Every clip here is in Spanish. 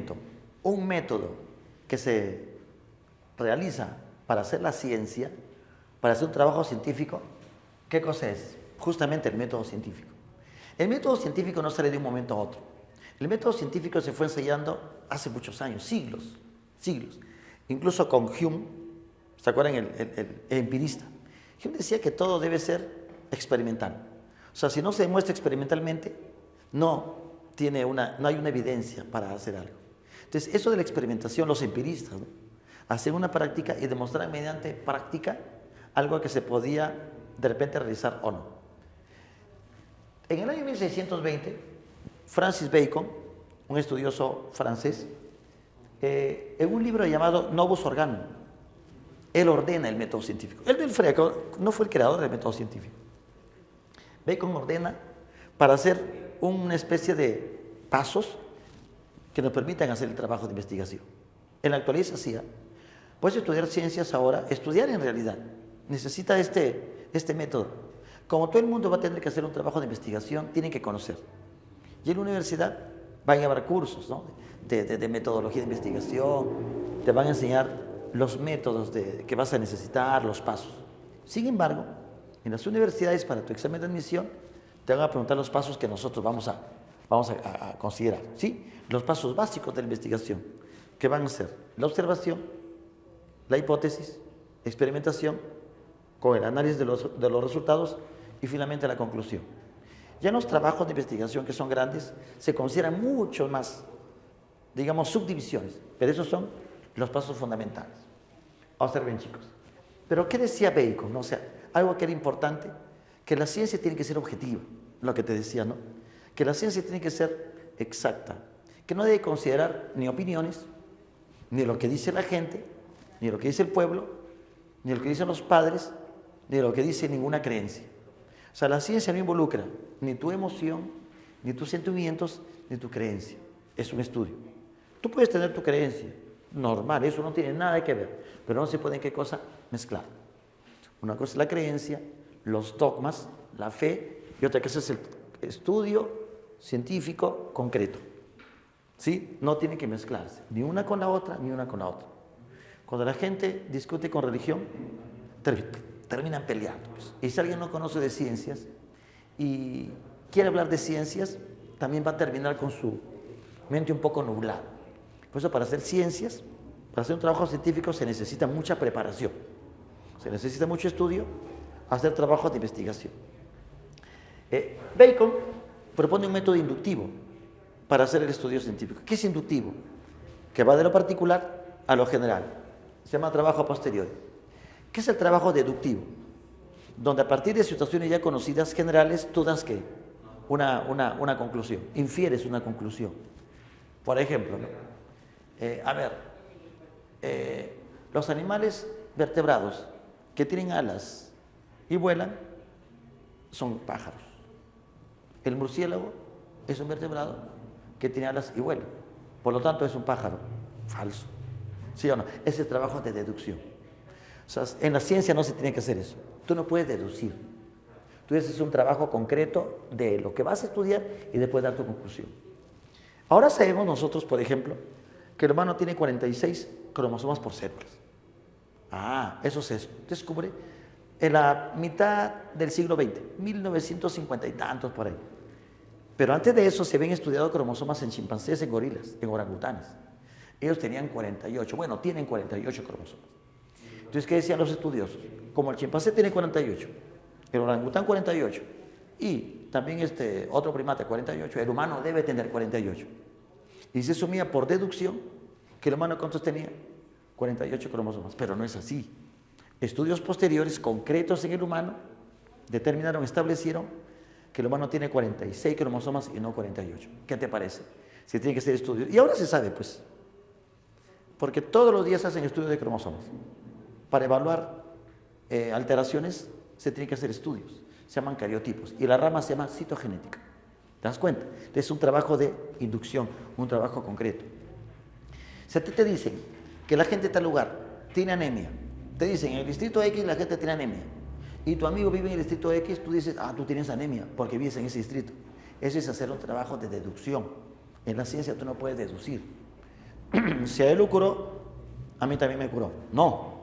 instrumento, un método que se realiza para hacer la ciencia, para hacer un trabajo científico, ¿qué cosa es? Justamente el método científico. El método científico no sale de un momento a otro. El método científico se fue ensayando hace muchos años, siglos, siglos. Incluso con Hume, ¿se acuerdan? El empirista. Hume decía que todo debe ser experimental. O sea, si no se demuestra experimentalmente, no hay una evidencia para hacer algo. Entonces, eso de la experimentación, los empiristas, ¿no?, hacen una práctica y demostraron mediante práctica algo que se podía de repente realizar o no. En el año 1620, Francis Bacon, un estudioso francés, en un libro llamado Novus Organum, él ordena el método científico. Él no fue el creador del método científico. Bacon ordena para hacer una especie de pasos que nos permitan hacer el trabajo de investigación. En la actualidad se hacía. Puedes estudiar ciencias ahora, estudiar en realidad. Necesita este método. Como todo el mundo va a tener que hacer un trabajo de investigación, tienen que conocer. Y en la universidad van a llevar cursos, ¿no?, de metodología de investigación, te van a enseñar los métodos que vas a necesitar, los pasos. Sin embargo, en las universidades, para tu examen de admisión, te van a preguntar los pasos que nosotros vamos a considerar, ¿sí? Los pasos básicos de la investigación, que van a ser la observación, la hipótesis, experimentación, con el análisis de los resultados y finalmente la conclusión. Ya en los trabajos de investigación que son grandes, se consideran mucho más, digamos, subdivisiones, pero esos son los pasos fundamentales. Observen, chicos. Pero ¿qué decía Bacon? ¿No? O sea, algo que era importante, que la ciencia tiene que ser objetiva, lo que te decía, ¿no? Que la ciencia tiene que ser exacta, que no debe considerar ni opiniones, ni lo que dice la gente, ni lo que dice el pueblo, ni lo que dicen los padres, ni lo que dice ninguna creencia. O sea, la ciencia no involucra ni tu emoción, ni tus sentimientos, ni tu creencia. Es un estudio. Tú puedes tener tu creencia, normal, eso no tiene nada que ver, pero no se puede, ¿qué cosa?, mezclar. Una cosa es la creencia, los dogmas, la fe, y otra cosa es el estudio científico concreto. ¿Sí? No tiene que mezclarse, ni una con la otra, ni una con la otra. Cuando la gente discute con religión, terminan peleando. Pues. Y si alguien no conoce de ciencias y quiere hablar de ciencias, también va a terminar con su mente un poco nublada. Por eso, para hacer ciencias, para hacer un trabajo científico, se necesita mucha preparación. Se necesita mucho estudio, hacer trabajos de investigación. Bacon propone un método inductivo para hacer el estudio científico. ¿Qué es inductivo? Que va de lo particular a lo general. Se llama trabajo a posteriori. ¿Qué es el trabajo deductivo? Donde a partir de situaciones ya conocidas generales, tú das ¿qué? Una conclusión, infieres una conclusión. Por ejemplo, ¿no? Los animales vertebrados que tienen alas y vuelan son pájaros. El murciélago es un vertebrado que tiene alas y vuela. Por lo tanto, es un pájaro. Falso. ¿Sí o no? Es el trabajo de deducción. O sea, en la ciencia no se tiene que hacer eso. Tú no puedes deducir. Tú haces un trabajo concreto de lo que vas a estudiar y después dar tu conclusión. Ahora sabemos nosotros, por ejemplo, que el humano tiene 46 cromosomas por células. Eso se descubre en la mitad del siglo XX, 1950 y tantos por ahí. Pero antes de eso se habían estudiado cromosomas en chimpancés, en gorilas, en orangutanes. Ellos tenían 48, tienen 48 cromosomas. Entonces, ¿qué decían los estudiosos? Como el chimpancé tiene 48, el orangután 48, y también otro primate 48, el humano debe tener 48. Y se asumía por deducción que el humano, ¿cuántos tenía? 48 cromosomas, pero no es así. Estudios posteriores, concretos en el humano, establecieron que el humano tiene 46 cromosomas y no 48. ¿Qué te parece? Se tiene que hacer estudios. Y ahora se sabe, pues, porque todos los días hacen estudios de cromosomas. Para evaluar alteraciones se tienen que hacer estudios, se llaman cariotipos, y la rama se llama citogenética. ¿Te das cuenta? Es un trabajo de inducción, un trabajo concreto. Si a ti te dicen que la gente de tal lugar tiene anemia, te dicen en el distrito X la gente tiene anemia, y tu amigo vive en el distrito X, tú dices, tú tienes anemia porque vives en ese distrito. Eso es hacer un trabajo de deducción. En la ciencia tú no puedes deducir. Si a él lo curó, a mí también me curó. No.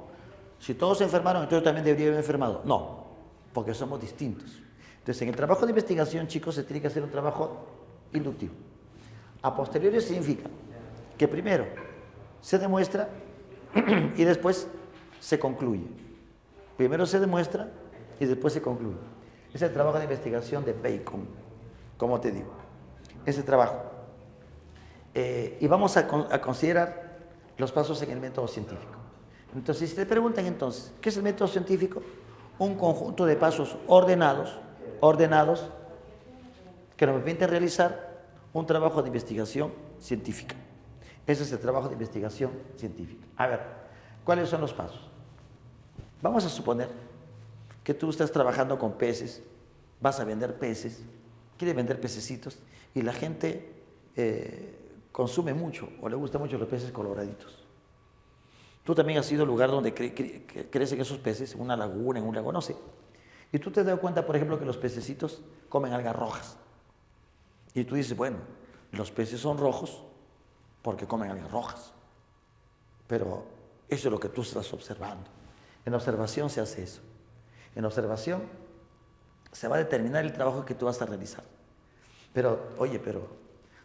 Si todos se enfermaron, entonces yo también debería haber enfermado. No, porque somos distintos. Entonces, en el trabajo de investigación, chicos, se tiene que hacer un trabajo inductivo. A posteriori significa que primero se demuestra y después se concluye. Primero se demuestra y después se concluye. Es el trabajo de investigación de Bacon, como te digo. Ese trabajo. Y vamos a considerar los pasos en el método científico. Entonces, si te preguntan entonces, ¿qué es el método científico? Un conjunto de pasos ordenados que nos permiten realizar un trabajo de investigación científica. Ese es el trabajo de investigación científica. A ver, ¿cuáles son los pasos? Vamos a suponer que tú estás trabajando con peces, vas a vender peces, quieres vender pececitos y la gente consume mucho o le gustan mucho los peces coloraditos. Tú también has ido al lugar donde crecen esos peces, en una laguna, en un lago, no sé. Y tú te das cuenta, por ejemplo, que los pececitos comen algas rojas. Y tú dices, bueno, los peces son rojos porque comen algas rojas. Pero eso es lo que tú estás observando. En la observación se hace eso. En la observación se va a determinar el trabajo que tú vas a realizar. Pero, oye, pero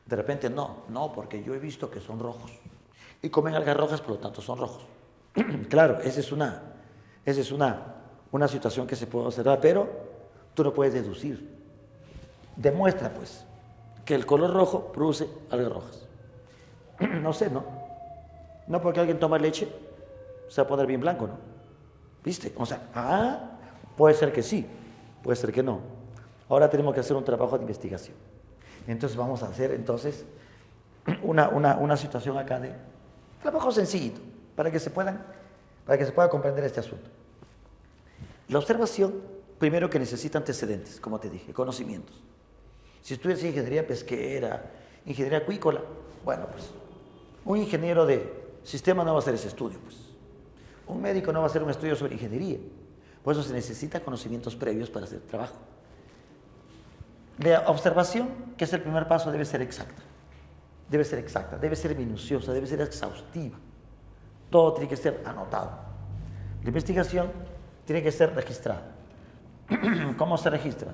de repente no, porque yo he visto que son rojos. Y comen algas rojas, por lo tanto son rojos. Claro, esa es una situación que se puede observar, pero tú no puedes deducir. Demuestra, pues, que el color rojo produce algas rojas. No sé, ¿no? No porque alguien toma leche se va a poner bien blanco, ¿no? ¿Viste? O sea, puede ser que sí, puede ser que no. Ahora tenemos que hacer un trabajo de investigación. Entonces vamos a hacer una situación acá de trabajo sencillito, para que se pueda comprender este asunto. La observación, primero que necesita antecedentes, como te dije, conocimientos. Si estudias ingeniería pesquera, ingeniería acuícola, bueno, pues un ingeniero de sistema no va a hacer ese estudio, pues. Un médico no va a hacer un estudio sobre ingeniería. Por eso se necesita conocimientos previos para hacer trabajo. La observación, que es el primer paso, debe ser exacta. Debe ser exacta, debe ser minuciosa, debe ser exhaustiva. Todo tiene que ser anotado. La investigación tiene que ser registrada. ¿Cómo se registra?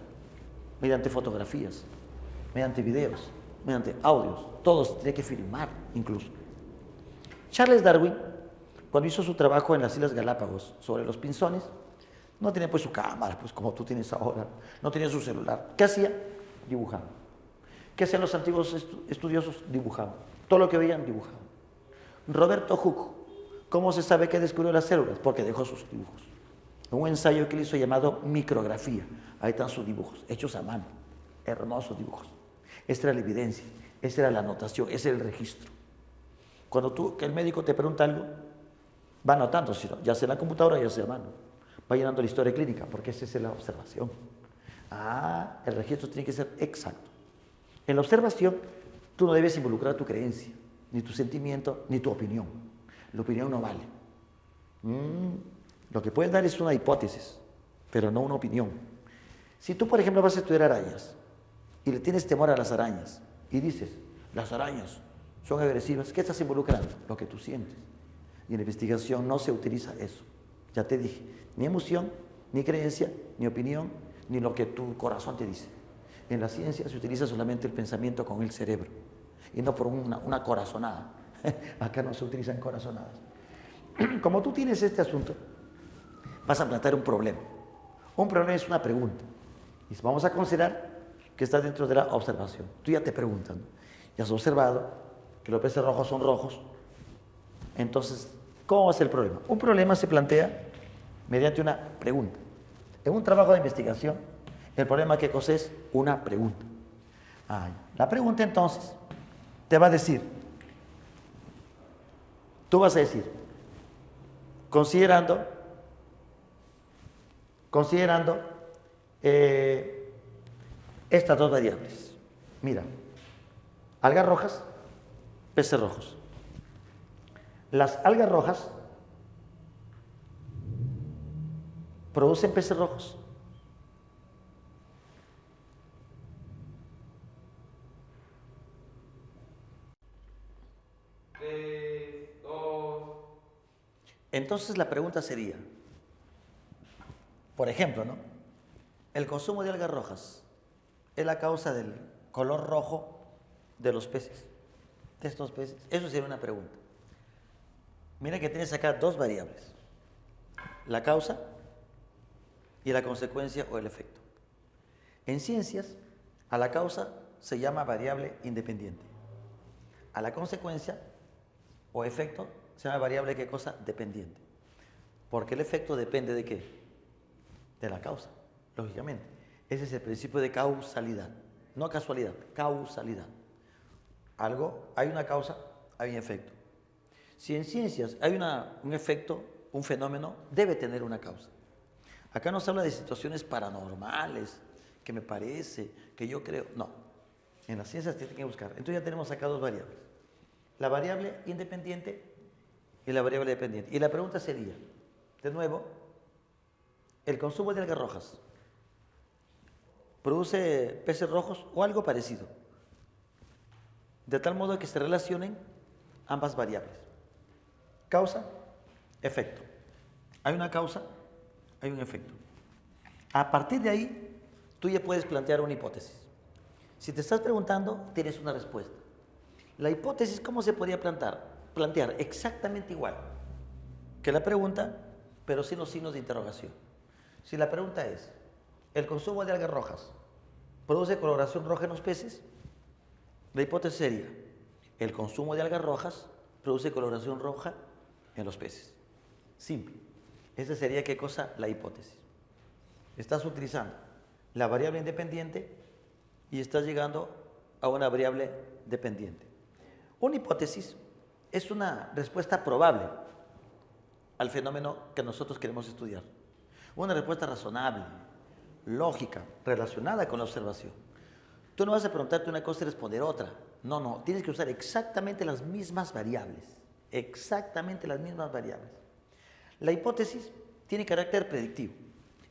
Mediante fotografías, mediante videos, mediante audios. Todos tiene que filmar incluso. Charles Darwin, cuando hizo su trabajo en las Islas Galápagos sobre los pinzones, no tenía pues su cámara, pues como tú tienes ahora, no tenía su celular. ¿Qué hacía? Dibujaba. ¿Qué hacían los antiguos estudiosos? Dibujaban. Todo lo que veían, dibujaban. Roberto Hooke, ¿cómo se sabe que descubrió las células? Porque dejó sus dibujos. En un ensayo que él hizo llamado micrografía. Ahí están sus dibujos, hechos a mano. Hermosos dibujos. Esta era la evidencia, esta era la anotación, ese era el registro. Cuando que el médico te pregunta algo, va anotando, ya sea en la computadora, ya sea a mano. Va llenando la historia clínica, porque esa es la observación. El registro tiene que ser exacto. En la observación, tú no debes involucrar tu creencia, ni tu sentimiento, ni tu opinión. La opinión no vale. Lo que puedes dar es una hipótesis, pero no una opinión. Si tú, por ejemplo, vas a estudiar arañas y le tienes temor a las arañas y dices, las arañas son agresivas, ¿qué estás involucrando? Lo que tú sientes. Y en la investigación no se utiliza eso. Ya te dije, ni emoción, ni creencia, ni opinión, ni lo que tu corazón te dice. En la ciencia se utiliza solamente el pensamiento con el cerebro y no por una corazonada. Acá no se utilizan corazonadas. Como tú tienes este asunto, vas a plantear un problema. Un problema es una pregunta. Y vamos a considerar que está dentro de la observación. Tú ya te preguntas, ¿no? Ya has observado que los peces rojos son rojos. Entonces, ¿cómo va a ser el problema? Un problema se plantea mediante una pregunta. En un trabajo de investigación, el problema que cosa es una pregunta. La pregunta entonces te va a decir, tú vas a decir, considerando estas dos variables. Mira, algas rojas, peces rojos. Las algas rojas producen peces rojos. Entonces la pregunta sería, por ejemplo, ¿no? El consumo de algas rojas es la causa del color rojo de los peces, de estos peces. Eso sería una pregunta. Mira que tienes acá dos variables, la causa y la consecuencia o el efecto. En ciencias, a la causa se llama variable independiente. A la consecuencia o efecto se llama variable, ¿qué cosa? Dependiente. Porque el efecto depende de qué? De la causa, lógicamente. Ese es el principio de causalidad. No casualidad, causalidad. Algo, hay una causa, hay un efecto. Si en ciencias hay un efecto, un fenómeno, debe tener una causa. Acá nos habla de situaciones paranormales, que me parece, que yo creo. No, en las ciencias tiene que buscar. Entonces ya tenemos acá dos variables. La variable independiente y la variable dependiente. Y la pregunta sería, de nuevo, el consumo de algas rojas produce peces rojos o algo parecido, de tal modo que se relacionen ambas variables. Causa, efecto. Hay una causa, hay un efecto. A partir de ahí, tú ya puedes plantear una hipótesis. Si te estás preguntando, tienes una respuesta. La hipótesis, ¿cómo se podría plantear? Exactamente igual que la pregunta, pero sin los signos de interrogación. Si la pregunta es, ¿el consumo de algas rojas produce coloración roja en los peces? La hipótesis sería, el consumo de algas rojas produce coloración roja en los peces. Simple. Esa sería, ¿qué cosa? La hipótesis. Estás utilizando la variable independiente y estás llegando a una variable dependiente. Una hipótesis es una respuesta probable al fenómeno que nosotros queremos estudiar. Una respuesta razonable, lógica, relacionada con la observación. Tú no vas a preguntarte una cosa y responder otra. No, no, tienes que usar exactamente las mismas variables. Exactamente las mismas variables. La hipótesis tiene carácter predictivo.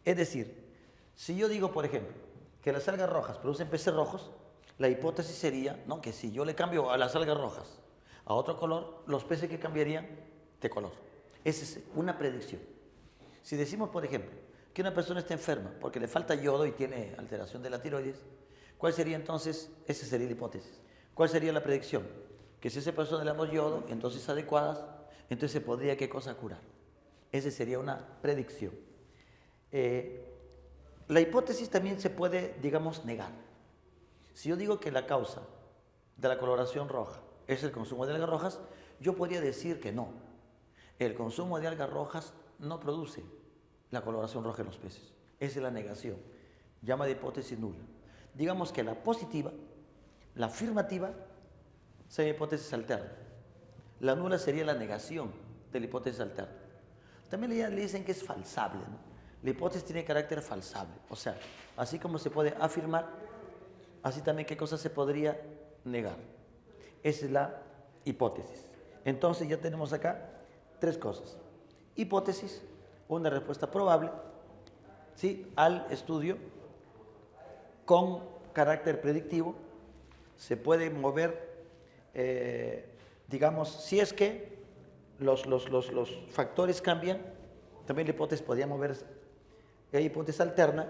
Es decir, si yo digo, por ejemplo, que las algas rojas producen peces rojos, la hipótesis sería, ¿no?, que si yo le cambio a las algas rojas a otro color, los peces que cambiarían de color. Esa es una predicción. Si decimos, por ejemplo, que una persona está enferma porque le falta yodo y tiene alteración de la tiroides, ¿cuál sería entonces? Esa sería la hipótesis. ¿Cuál sería la predicción? Que si a esa persona le damos yodo en dosis adecuadas, entonces se podría, ¿qué cosa?, curar. Esa sería una predicción. La hipótesis también se puede, digamos, negar. Si yo digo que la causa de la coloración roja es el consumo de algas rojas, yo podría decir que no. El consumo de algas rojas no produce la coloración roja en los peces. Esa es la negación. Llama de hipótesis nula. Digamos que la positiva, la afirmativa, sería hipótesis alterna. La nula sería la negación de la hipótesis alterna. También le dicen que es falsable, ¿no? La hipótesis tiene carácter falsable. O sea, así como se puede afirmar, así también qué cosa se podría negar. Esa es la hipótesis. Entonces ya tenemos acá tres cosas. Hipótesis, una respuesta probable, ¿sí?, al estudio con carácter predictivo. Se puede mover, digamos, si es que los factores cambian, también la hipótesis podría moverse. Hay hipótesis alterna,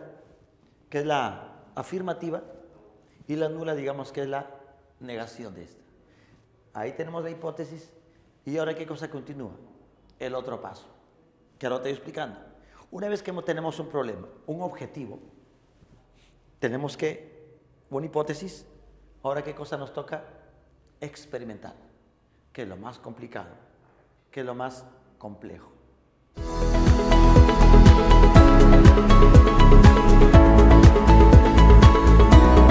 que es la afirmativa, y la nula, digamos, que es la negación de esta. Ahí tenemos la hipótesis, y ahora ¿qué cosa continúa? El otro paso, que ahora te estoy explicando. Una vez que tenemos un problema, un objetivo, tenemos una hipótesis, ahora ¿qué cosa nos toca? Experimentar, que es lo más complicado, que es lo más complejo.